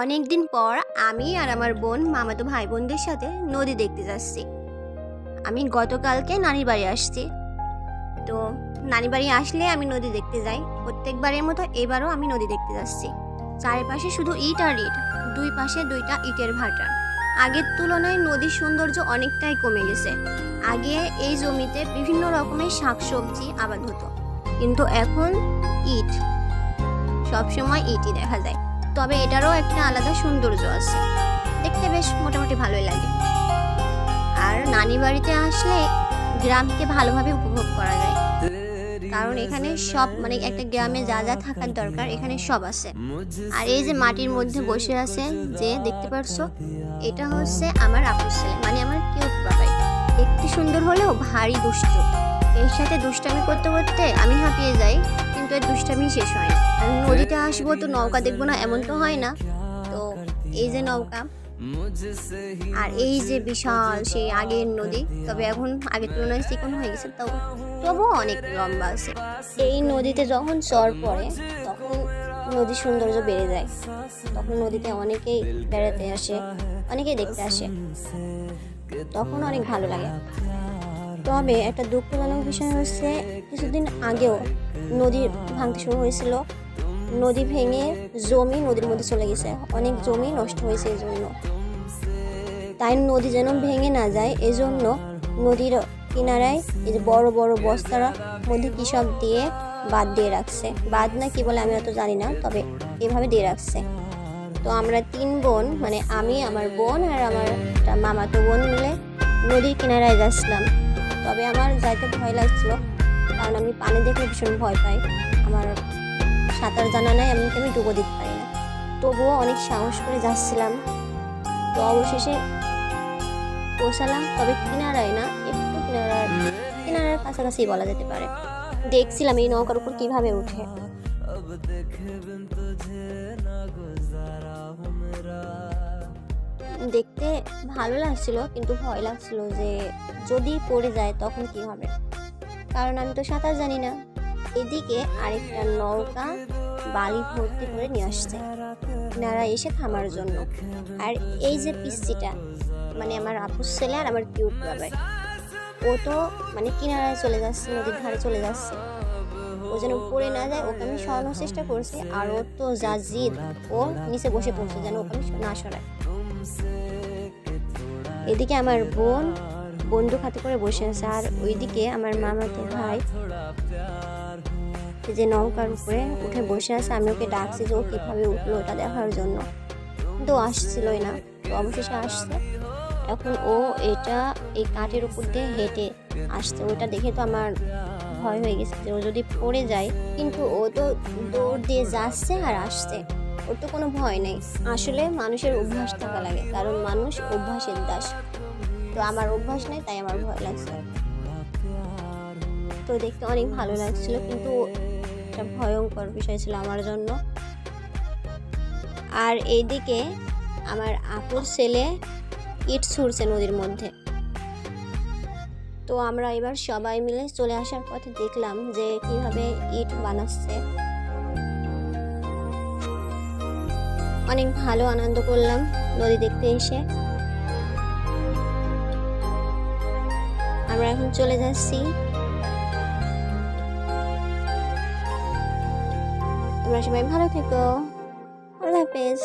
অনেক দিন পর আমি আর আমার বোন মামাতো ভাই বোনদের সাথে নদী দেখতে যাচ্ছি। আমি গতকালকে নানির বাড়ি আসছি। তো নানির বাড়ি আসলে আমি নদী দেখতে যাই, প্রত্যেকবারের মতো এবারও আমি নদী দেখতে যাচ্ছি। চারিপাশে শুধু ইট আর ইট, দুই পাশে দুইটা ইটের ভাটা। আগের তুলনায় নদীর সৌন্দর্য অনেকটাই কমে গেছে। আগে এই জমিতে বিভিন্ন রকমের শাকসবজি আবাদ হতো, কিন্তু এখন ইট, সবসময় ইটই দেখা যায়। তবে এটারও একটা আলাদা সৌন্দর্য আছে, দেখতে বেশ মোটামুটি ভালোই লাগে। আর নানি বাড়িতে আসলে গ্রামকে ভালোভাবে উপভোগ করা যায়, কারণ এখানে সব একটা গ্রামে যা যা থাকার দরকার এখানে সব আছে। আর এই যে মাটির মধ্যে বসে আছে যে দেখতে পারছো, এটা হচ্ছে আমার আপুর ছেলে, আমার কিউট বাবাই। দেখতে সুন্দর হলেও ভারী দুষ্ট। এর সাথে দুষ্টামি করতে করতে আমি হাঁপিয়ে যাই, কিন্তু এর দুষ্টামি শেষ হয় না। আমি নদীতে আসবো তো নৌকা দেখবো না এমন তো হয় না। তো এই যে নৌকা, আর এই যে বিশাল সেই আগের নদী, তবে এখন আগের তুলনায় চিকন হয়ে গেছে, তবুও অনেক লম্বা আছে। এই নদীতে যখন চর পড়ে তখন নদীর সৌন্দর্য বেড়ে যায়। তখন নদীতে অনেকেই বেড়াতে আসে, অনেকেই দেখতে আসে, তখন অনেক ভালো লাগে। তবে একটা দুঃখজনক বিষয় হচ্ছে, কিছুদিন আগেও নদী ভাঙতে শুরু হয়েছিল। নদী ভেঙে জমি নদীর মধ্যে চলে গেছে, অনেক জমি নষ্ট হয়েছে। এই জন্য তাই নদী যেন ভেঙে না যায়, এজন্য নদীর কিনারায় এই যে বড় বড় বস্তার মধ্যে কী সব দিয়ে বাঁধ দিয়ে রাখছে। বাঁধ না কি বলে আমি অত জানি না, তবে এভাবে দিয়ে রাখছে। তো আমরা তিন বোন, আমি, আমার বোন আর আমার মামাতো বোন মিলে নদীর কিনারায় যাচ্ছিলাম। তবে আমার যাইতে ভয় লাগছিল, কারণ আমি পানি দেখলে ভীষণ ভয় পাই। আমার সাঁতার জানা নাই, এমনকি আমি ডুবো দিতে পারি না। তবুও অনেক সাহস করে যাচ্ছিলাম। তো অবশেষে পৌঁছালাম, তবে কিনারায় না, একটু কিনারার কাছাকাছি বলা যেতে পারে। দেখছিলাম এই নৌকার উপর কিভাবে উঠে। দেখতে ভালো লাগছিল, কিন্তু ভয় লাগছিল যে যদি পড়ে যায় তখন কি হবে, কারণ আমি তো সাঁতার জানি না। এদিকে আরেকটা নৌকা বালি ভর্তি করে নিয়ে আসছে কিনারা এসে থামার জন্য। আর এই যে পিস্তিটা, আমার আপুর ছেলে আর আমার কিউট বাবাই, ও তো কিনারায় চলে যাচ্ছে, নদীর ধারে চলে যাচ্ছে। ও যেন পড়ে না যায়, ওকে আমি সরানোর চেষ্টা করছি। আর ও তো যা জিদ, ও নিচে বসে পড়ছে যেন ওকে আমি না সরাই। এদিকে আমার বোন বন্দুক হাতে করে বসে আছে, আর ওইদিকে আমার মামাতো ভাই যে নৌকার উপরে উঠে বসে আছে। আমি ওকে ডাকছি যে ও কীভাবে উঠলো ওটা দেখার জন্য, কিন্তু আসছিলই না। তো অবশেষে আসছে। এখন ও এই কাঠের উপর দিয়ে হেঁটে আসছে। ওটা দেখে তো আমার ভয় হয়ে গেছে যে ও যদি পড়ে যায়। কিন্তু ও তো দৌড় দিয়ে যাচ্ছে আর আসছে, ওর তো কোনো ভয় নেই। আসলে মানুষের অভ্যাস থাকা লাগে, কারণ মানুষ অভ্যাসের দাস। তো আমার অভ্যাস নেই, তাই আমার ভয় লাগছে। তো দেখতে অনেক ভালো লাগছিল, কিন্তু একটা ভয়ঙ্কর বিষয় ছিল আমার জন্য। আর এইদিকে আমার আপুর ছেলে ইট ছুঁড়ছে নদীর মধ্যে। তো আমরা এবার সবাই মিলে চলে আসার পথে দেখলাম যে কিভাবে ইট বানাচ্ছে। অনেক ভালো আনন্দ করলাম নদী দেখতে এসে। আমরা এখন চলে যাচ্ছি। তোমরা সবাই ভালো থেকো, আল্লাহ হাফেজ।